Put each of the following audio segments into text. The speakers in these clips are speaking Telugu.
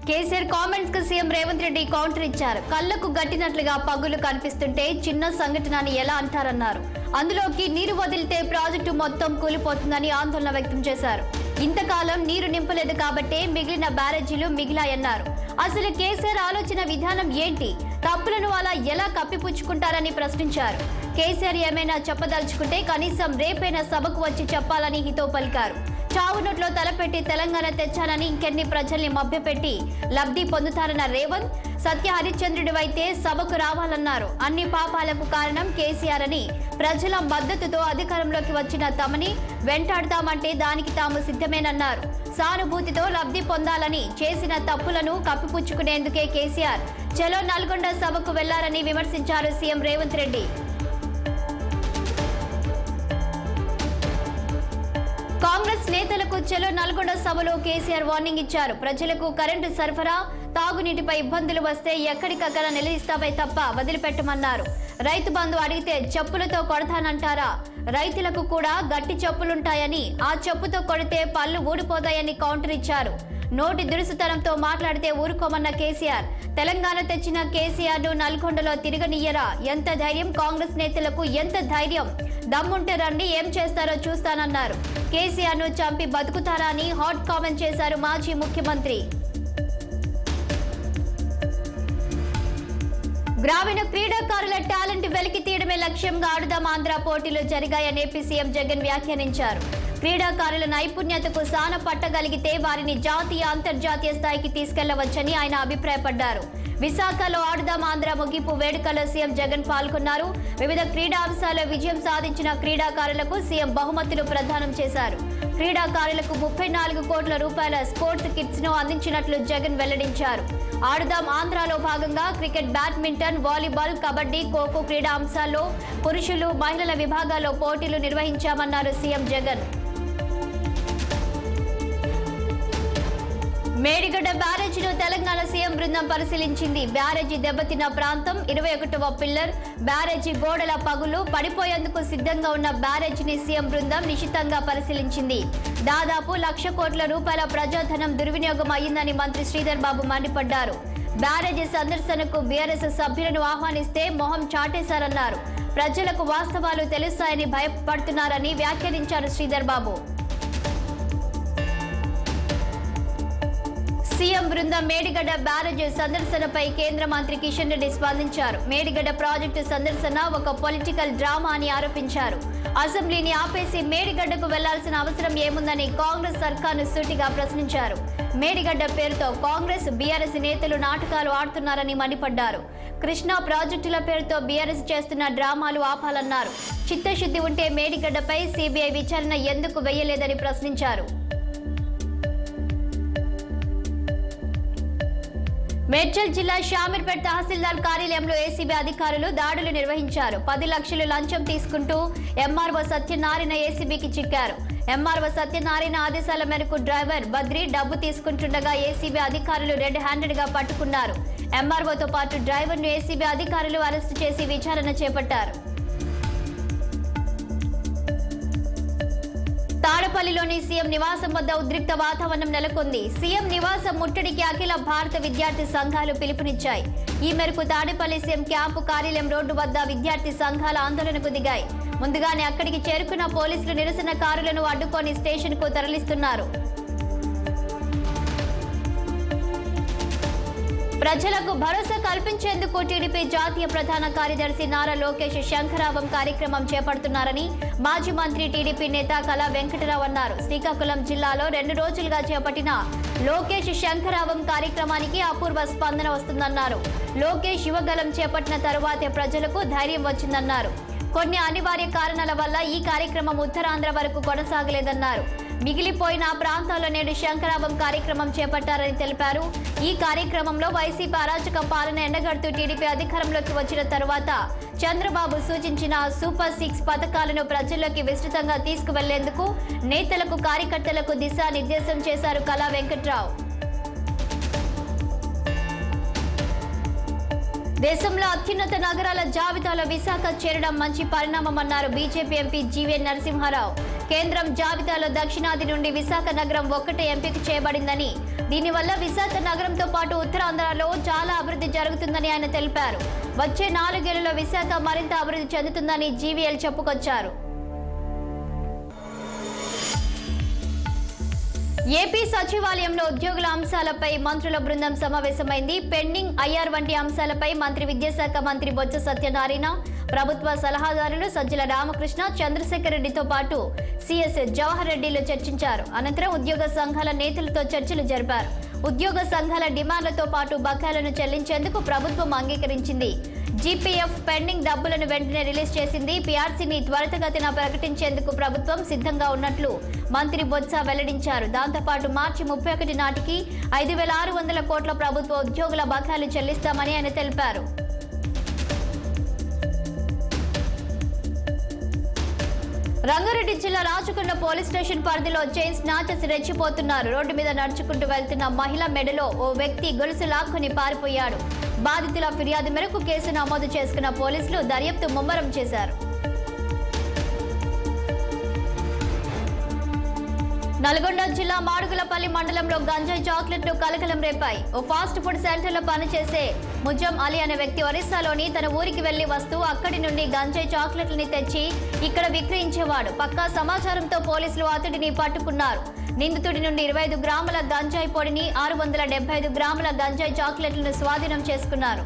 కేసీఆర్ కామెంట్స్ కు సీఎం రేవంత్ రెడ్డి కౌంటర్ ఇచ్చారు. కళ్లకు గట్టినట్లుగా పగులు కనిపిస్తుంటే చిన్న సంఘటన అని ఎలా అంటారన్నారు. అందులోకి నీరు వదిలితే ప్రాజెక్టు మొత్తం కూలిపోతుందని ఆందోళన వ్యక్తం చేశారు. ఇంతకాలం నీరు నింపలేదు కాబట్టే మిగిలిన బ్యారేజీలు మిగిలాయన్నారు. అసలు కేసీఆర్ ఆలోచన విధానం ఏంటి? తప్పులను అలా ఎలా కప్పిపుచ్చుకుంటారని ప్రశ్నించారు. కేసీఆర్ ఏమైనా చెప్పదలుచుకుంటే కనీసం రేపైనా సభకు వచ్చి చెప్పాలని హితో పలికారు. చావు నోట్లో తలపెట్టి తెలంగాణ తెచ్చానని ఇంకెన్ని ప్రజల్ని మభ్యపెట్టి లబ్ధి పొందుతారన్న రేవంత్, సత్య హరిశ్చంద్రుడివైతే సభకు రావాలన్నారు. అన్ని పాపాలకు కారణం కేసీఆర్ అని, ప్రజల మద్దతుతో అధికారంలోకి వచ్చిన తమని వెంటాడతామంటే దానికి తాము సిద్ధమేనన్నారు. సానుభూతితో లబ్ధి పొందాలని, చేసిన తప్పులను కప్పిపుచ్చుకునేందుకే కేసీఆర్ చలో నల్గొండ సభకు వెళ్లారని విమర్శించారు సీఎం రేవంత్ రెడ్డి. కాంగ్రెస్ నేతలకు చలో నల్గొండ సభలో కేసీఆర్ వార్నింగ్ ఇచ్చారు. ప్రజలకు కరెంటు సరఫరా, తాగునీటిపై ఇబ్బందులు వస్తే ఎక్కడికక్కడ నిలదీస్తావే తప్ప వదిలిపెట్టమన్నారు. రైతు బంధు అడిగితే చెప్పులతో కొడతానంటారా? రైతులకు కూడా గట్టి చెప్పులుంటాయని, ఆ చెప్పుతో కొడితే పళ్ళు ఊడిపోతాయని కౌంటర్ ఇచ్చారు. నోటి దురుసుతనంతో మాట్లాడితే ఊరుకోమన్న కేసీఆర్, తెలంగాణ తెచ్చిన కేసీఆర్ ను నల్గొండలో తిరగనియ్యరా? ఎంత ధైర్యం కాంగ్రెస్ నేతలకు, ఎంత ధైర్యం! దమ్ముంటే రండి, ఏం చేస్తారో చూస్తానన్నారు. కేసీఆర్ ను చంపి బతుకుతారా అని హాట్ కామెంట్ చేశారు మాజీ ముఖ్యమంత్రి. గ్రామీణ క్రీడాకారుల టాలెంట్ వెలికి తీయడమే లక్ష్యంగా ఆడుదాం ఆంధ్ర పోటీలు జరిగాయని ఏపీ సీఎం జగన్ వ్యాఖ్యానించారు. క్రీడాకారుల నైపుణ్యతకు సాన పట్టగలిగితే వారిని జాతీయ, అంతర్జాతీయ స్థాయికి తీసుకెళ్లవచ్చని ఆయన అభిప్రాయపడ్డారు. విశాఖలో ఆడుదాం ఆంధ్ర ముగింపు వేడుకలో సీఎం జగన్ పాల్గొన్నారు. వివిధ క్రీడా అంశాల్లో విజయం సాధించిన క్రీడాకారులకు సీఎం బహుమతులు ప్రదానం చేశారు. క్రీడాకారులకు 34 కోట్ల రూపాయల స్పోర్ట్స్ కిట్స్ ను అందించినట్లు జగన్ వెల్లడించారు. ఆడుదాం ఆంధ్రలో భాగంగా cricket, badminton, volleyball, kabaddi, kho kho క్రీడా అంశాల్లో పురుషులు, మహిళల విభాగాల్లో పోటీలు నిర్వహించామన్నారు సీఎం జగన్. మేడిగడ్డ బ్యారేజీను తెలంగాణ సీఎం బృందం పరిశీలించింది. బ్యారేజీ దెబ్బతిన్న ప్రాంతం, 21వ పిల్లర్, బ్యారేజీ గోడల పగులు, పడిపోయేందుకు సిద్ధంగా ఉన్న బ్యారేజీని సీఎం బృందం నిశితంగా పరిశీలించింది. దాదాపు 1,00,000 కోట్ల రూపాయల ప్రజాధనం దుర్వినియోగం అయ్యిందని మంత్రి శ్రీధర్ బాబు మండిపడ్డారు. బ్యారేజీ సందర్శనకు బీఆర్ఎస్ సభ్యులను ఆహ్వానిస్తే మొహం చాటేశారన్నారు. ప్రజలకు వాస్తవాలు తెలుస్తాయని భయపడుతున్నారని వ్యాఖ్యానించారు శ్రీధర్ బాబు. సీఎం బృందం మేడిగడ్డ బ్యారేజీ సందర్శనపై కేంద్ర మంత్రి కిషన్ రెడ్డి స్పందించారు. మేడిగడ్డ ప్రాజెక్టు సందర్శన ఒక పొలిటికల్ డ్రామా అని ఆరోపించారు. అసెంబ్లీని ఆపేసి మేడిగడ్డకు వెళ్లాల్సిన అవసరం ఏముందని కాంగ్రెస్ సర్కార్ను సూటిగా ప్రశ్నించారు. మేడిగడ్డ పేరుతో కాంగ్రెస్, బీఆర్ఎస్ నేతలు నాటకాలు ఆడుతున్నారని మండిపడ్డారు. కృష్ణా ప్రాజెక్టుల పేరుతో బీఆర్ఎస్ చేస్తున్న డ్రామాలు ఆపాలన్నారు. చిత్తశుద్ధి ఉంటే మేడిగడ్డపై సీబీఐ విచారణ ఎందుకు వేయలేదని ప్రశ్నించారు. మేడ్చల్ జిల్లా షామీర్పేట్ తహసీల్దార్ కార్యాలయంలో ఏసీబీ అధికారులు దాడులు నిర్వహించారు. 10 లక్షలు లంచం తీసుకుంటూ ఎంఆర్ఓ సత్యనారాయణ ఏసీబీకి చిక్కారు. ఎంఆర్ఓ సత్యనారాయణ ఆదేశాల మేరకు డ్రైవర్ బద్రి డబ్బు తీసుకుంటుండగా ఏసీబీ అధికారులు రెడ్ హ్యాండెడ్ గా పట్టుకున్నారు. ఎంఆర్ఓతో పాటు డ్రైవర్ ను ఏసీబీ అధికారులు అరెస్టు చేసి విచారణ చేపట్టారు. తాడపల్లిలోని సీఎం నివాసం వద్ద ఉద్రిక్త వాతావరణం నెలకొంది. సీఎం నివాసం ముట్టడికి అఖిల భారత విద్యార్థి సంఘాలు పిలుపునిచ్చాయి. ఈ మేరకు తాడేపల్లి సీఎం క్యాంపు కార్యాలయం రోడ్డు వద్ద విద్యార్థి సంఘాల ఆందోళనకు దిగాయి. ముందుగానే అక్కడికి చేరుకున్న పోలీసులు నిరసనకారులను అడ్డుకొని స్టేషన్ కు తరలిస్తున్నారు. ప్రజలకు భరోసా కల్పించేందుకు టీడీపీ జాతీయ ప్రధాన కార్యదర్శి నారా లోకేష్ శంఖరావం కార్యక్రమం చేపడుతున్నారని మాజీ మంత్రి, టీడీపీ నేత కళా వెంకటరావు అన్నారు. శ్రీకాకుళం జిల్లాలో 2 రోజులుగా చేపట్టిన లోకేష్ శంఖరావం కార్యక్రమానికి అపూర్వ స్పందన వస్తుందన్నారు. లోకేష్ యువగలం చేపట్టిన తరువాతే ప్రజలకు ధైర్యం వచ్చిందన్నారు. కొన్ని అనివార్య కారణాల వల్ల ఈ కార్యక్రమం ఉత్తరాంధ్ర వరకు కొనసాగలేదన్నారు. మిగిలిపోయిన ప్రాంతాల్లో నేడు శంఖరావం కార్యక్రమం చేపట్టారని తెలిపారు. ఈ కార్యక్రమంలో వైసీపీ అరాచక పాలన ఎండగడుతూ టీడీపీ అధికారంలోకి వచ్చిన తరువాత చంద్రబాబు సూచించిన సూపర్ 6 పథకాలను ప్రజల్లోకి విస్తృతంగా తీసుకువెళ్లేందుకు నేతలకు, కార్యకర్తలకు దిశానిర్దేశం చేశారు కళా వెంకట్రావు. దేశంలో అత్యున్నత నగరాల జాబితాలో విశాఖ చేరడం మంచి పరిణామమన్నారు బీజేపీ ఎంపీ జీవీఎన్ నరసింహారావు. కేంద్రం జాబితాలో దక్షిణాది నుండి విశాఖ నగరం ఒక్కటే ఎంపిక చేయబడిందని, దీనివల్ల విశాఖ నగరంతో పాటు ఉత్తరాంధ్రలో చాలా అభివృద్ధి జరుగుతుందని ఆయన తెలిపారు. వచ్చే 4 ఏళ్లలో విశాఖ మరింత అభివృద్ధి చెందుతుందని జీవీఎల్ చెప్పుకొచ్చారు. ఏపీ సచివాలయంలో ఉద్యోగుల అంశాలపై మంత్రుల బృందం సమావేశమైంది. పెండింగ్ ఐఆర్ వంటి అంశాలపై మంత్రి విద్యాశాఖ మంత్రి బొత్స సత్యనారాయణ, ప్రభుత్వ సలహాదారులు సజ్జల రామకృష్ణ, చంద్రశేఖర్ రెడ్డితో పాటు సిఎస్ జవహర్ రెడ్డిలు చర్చించారు. అనంతరం ఉద్యోగ సంఘాల నేతలతో చర్చలు జరిపారు. ఉద్యోగ సంఘాల డిమాండ్లతో పాటు బకాయిలను చెల్లించేందుకు ప్రభుత్వం అంగీకరించింది. జీపీఎఫ్ పెండింగ్ డబ్బులను వెంటనే రిలీజ్ చేసింది. పీఆర్సీని త్వరితగతిన ప్రకటించేందుకు ప్రభుత్వం సిద్ధంగా ఉన్నట్లు మంత్రి బొత్స వెల్లడించారు. దాంతోపాటు మార్చి 31 నాటికి 5,600 కోట్ల ప్రభుత్వ ఉద్యోగుల బకాయిలు చెల్లిస్తామని ఆయన తెలిపారు. రంగారెడ్డి జిల్లా రాచకొండ పోలీస్ స్టేషన్ పరిధిలో చైన్ స్నాచర్స్ రెచ్చిపోతున్నారు. రోడ్డు మీద నడుచుకుంటూ వెళ్తున్న మహిళ మెడలో ఓ వ్యక్తి గొలుసు లాక్కొని పారిపోయాడు. బాధితుల ఫిర్యాదు మేరకు కేసు నమోదు చేసుకున్న పోలీసులు దర్యాప్తు ముమ్మరం చేశారు. నల్గొండ జిల్లా మాడుగులపల్లి మండలంలో గంజాయి చాక్లెట్లు కలకలం రేపాయి. ఓ ఫాస్ట్ ఫుడ్ సెంటర్లో పనిచేసే ముజం అలీ అనే వ్యక్తి ఒరిస్సాలోని తన ఊరికి వెళ్లి వస్తూ అక్కడి నుండి గంజాయి చాక్లెట్లని తెచ్చి ఇక్కడ విక్రయించేవాడు. పక్కా సమాచారంతో పోలీసులు అతడిని పట్టుకున్నారు. నిందితుడి నుండి 25 గ్రాముల గంజాయి పొడిని, 675 గ్రాముల గంజాయి చాక్లెట్లను స్వాధీనం చేసుకున్నారు.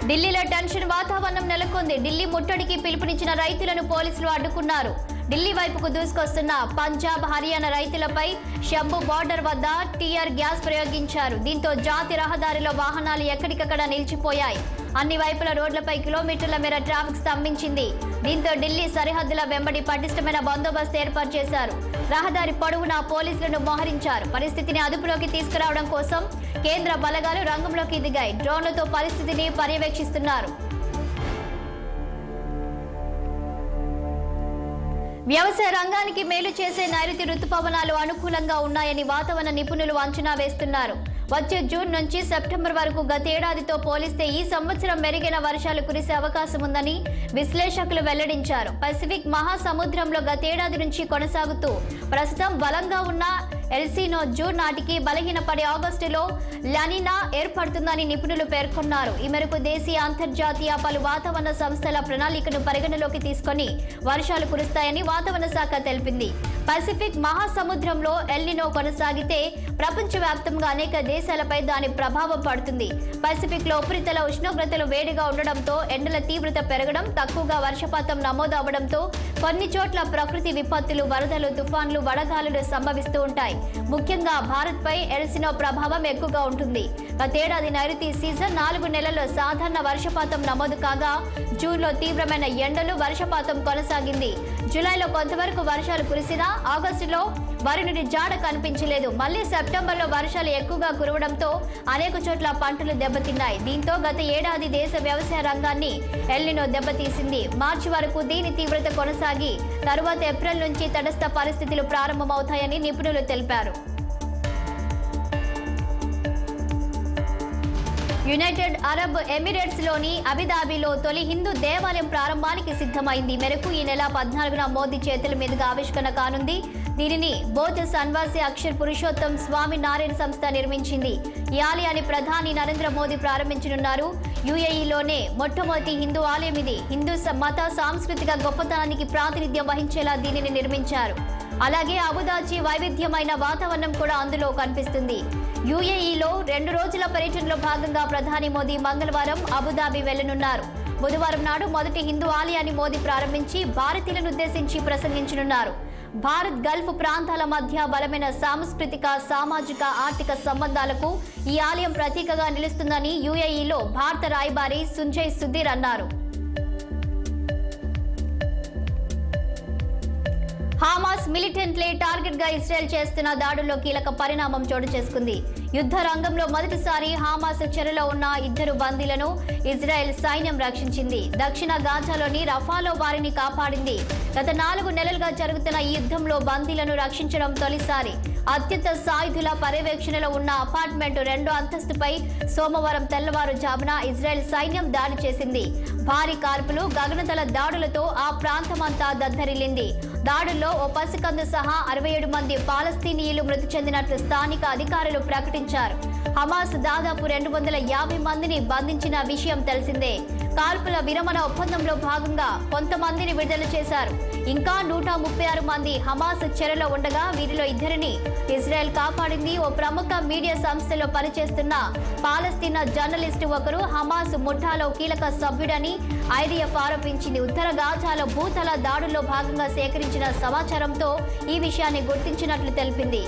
ఢిల్లీలో టెన్షన్ వాతావరణం నెలకొంది. ఢిల్లీ ముట్టడికి పిలుపునిచ్చిన రైతులను పోలీసులు అడ్డుకున్నారు. ఢిల్లీ వైపుకు దూసుకొస్తున్న పంజాబ్, హర్యానా రైతులపై శంభు బార్డర్ వద్ద టీఆర్ గ్యాస్ ప్రయోగించారు. దీంతో జాతి రహదారిలో వాహనాలు ఎక్కడికక్కడ నిలిచిపోయాయి. అన్ని వైపుల రోడ్లపై కిలోమీటర్ల మేర ట్రాఫిక్ స్తంభించింది. దీంతో ఢిల్లీ సరిహద్దుల వెంబడి పటిష్టమైన బందోబస్తు ఏర్పాటు చేశారు. రహదారి పొడవునా పోలీసులను మోహరించారు. పరిస్థితిని అదుపులోకి తీసుకురావడం కోసం కేంద్ర బలగాలు రంగంలోకి దిగాయి. డ్రోన్లతో పరిస్థితిని పర్యవేక్షిస్తున్నారు. వ్యవసాయ రంగానికి మేలు చేసే నైరుతి రుతుపవనాలు అనుకూలంగా ఉన్నాయని వాతావరణ నిపుణులు అంచనా వేస్తున్నారు. వచ్చే జూన్ నుంచి సెప్టెంబర్ వరకు గతేడాదితో పోలిస్తే ఈ సంవత్సరం మెరుగైన వర్షాలు కురిసే అవకాశం ఉందని విశ్లేషకులు వెల్లడించారు. పసిఫిక్ మహాసముద్రంలో గతేడాది నుంచి కొనసాగుతూ ప్రస్తుతం బలంగా ఉన్న ఎల్సినో జూన్ నాటికి బలహీనపడే ఆగస్టులో లానినా ఏర్పడుతుందని నిపుణులు పేర్కొన్నారు. ఈ మేరకు దేశీయ, అంతర్జాతీయ పలు వాతావరణ సంస్థల ప్రణాళికను పరిగణలోకి తీసుకొని వర్షాలు కురుస్తాయని వాతావరణ శాఖ తెలిపింది. పసిఫిక్ మహాసముద్రంలో ఎల్నినో కొనసాగితే ప్రపంచవ్యాప్తంగా అనేక దేశాలపై దాని ప్రభావం పడుతుంది. పసిఫిక్ లో ఉపరితల ఉష్ణోగ్రతలు వేడిగా ఉండడంతో ఎండల తీవ్రత పెరగడం, తక్కువగా వర్షపాతం నమోదు అవడంతో కొన్ని చోట్ల ప్రకృతి విపత్తులు, వరదలు, తుఫాన్లు, వడగాలులు సంభవిస్తూ ఉంటాయి. ముఖ్యంగా భారత్ పై ఎల్సినో ప్రభావం ఎక్కువగా ఉంటుంది. గతేడాది నైరుతి సీజన్ 4 నెలల్లో సాధారణ వర్షపాతం నమోదు కాగా జూన్లో తీవ్రమైన ఎండలు, వర్షపాతం కొనసాగింది. జూలైలో కొంతవరకు వర్షాలు కురిసినా ఆగస్టులో వరుణుడి జాడ కనిపించలేదు. మళ్లీ సెప్టెంబర్లో వర్షాలు ఎక్కువగా కురవడంతో అనేక చోట్ల పంటలు దెబ్బతిన్నాయి. దీంతో గత ఏడాది దేశ వ్యవసాయ రంగాన్ని ఎల్నినో దెబ్బతీసింది. మార్చి వరకు దీని తీవ్రత కొనసాగి తరువాత ఏప్రిల్ నుంచి తటస్థ పరిస్థితులు ప్రారంభమవుతాయని నిపుణులు తెలిపారు. యునైటెడ్ అరబ్ ఎమిరేట్స్ లోని అబుదాబిలో తొలి హిందూ దేవాలయం ప్రారంభానికి సిద్ధమైంది. మేరకు ఈ నెల 14న మోదీ చేతుల మీదుగా ఆవిష్కరణ కానుంది. దీనిని బోధ సన్వాసి అక్షర్ పురుషోత్తం స్వామి నారాయణ సంస్థ నిర్మించింది. ఈ ఆలయాన్ని ప్రధాని నరేంద్ర మోదీ ప్రారంభించనున్నారు. యుఏఈలోనే మొట్టమొదటి హిందూ ఆలయం ఇది. హిందూ మత సాంస్కృతిక గొప్పతనానికి ప్రాతినిధ్యం వహించేలా దీనిని నిర్మించారు. అలాగే అబుదాబి వైవిధ్యమైన వాతావరణం కూడా అందులో కనిపిస్తుంది. యుఏఈలో 2 రోజుల పర్యటనలో భాగంగా ప్రధాని మోదీ మంగళవారం అబుదాబి వెళ్లనున్నారు. బుధవారం నాడు మొదటి హిందూ ఆలయాన్ని మోదీ ప్రారంభించి భారతీయులను ఉద్దేశించి ప్రసంగించనున్నారు. భారత్ గల్ఫ్ ప్రాంతాల మధ్య బలమైన సాంస్కృతిక, సామాజిక, ఆర్థిక సంబంధాలకు ఈ ఆలయం ప్రతీకగా నిలుస్తుందని యుఏఈలో భారత రాయబారి సుంజయ్ సుధీర్ అన్నారు. హామాస్ హమాస్ మిలిటెంట్లే టార్గెట్ గా ఇజ్రాయెల్ చేస్తున్న దాడుల్లో కీలక పరిణామం చోటు చేసుకుంది. యుద్ధ రంగంలో మొదటిసారి హమాస్ చెరలో ఉన్న 2 బందీలను ఇజ్రాయెల్ సైన్యం రక్షించింది. దక్షిణ గాజాలోని రఫాలో వారిని కాపాడింది. గత 4 నెలలుగా జరుగుతున్న ఈ యుద్ధంలో బందీలను రక్షించడం తొలిసారి. అత్యంత సాయుధుల పర్యవేక్షణలో ఉన్న అపార్ట్మెంట్ 2వ అంతస్తుపై సోమవారం తెల్లవారుజామున ఇజ్రాయెల్ సైన్యం దాడి చేసింది. భారీ కాల్పులు, గగనతల దాడులతో ఆ ప్రాంతమంతా దద్దరిల్లింది. దాడుల్లో ఓ పసికందు సహా 67 మంది పాలస్తీనీయులు మృతి చెందినట్లు స్థానిక అధికారులు ప్రకటించారు. హమాస్ దాదాపు 250 మందిని బంధించిన విషయం తెలిసిందే. కాల్పుల విరమణ ఒప్పందంలో భాగంగా కొంతమందిని విడుదల చేశారు. ఇంకా 136 మంది హమాస్ చెరలో ఉండగా వీరిలో 2ని ఇజ్రాయెల్ కాపాడింది. ఓ ప్రముఖ మీడియా సంస్థలో పనిచేస్తున్న పాలస్తీనా జర్నలిస్టు ఒకరు హమాస్ ముఠాలో కీలక సభ్యుడని ఐడిఎఫ్ ఆరోపించింది. ఉత్తర గాజాలో భూతల దాడుల్లో భాగంగా సేకరించిన సమాచారంతో ఈ విషయాన్ని గుర్తించినట్లు తెలిపింది.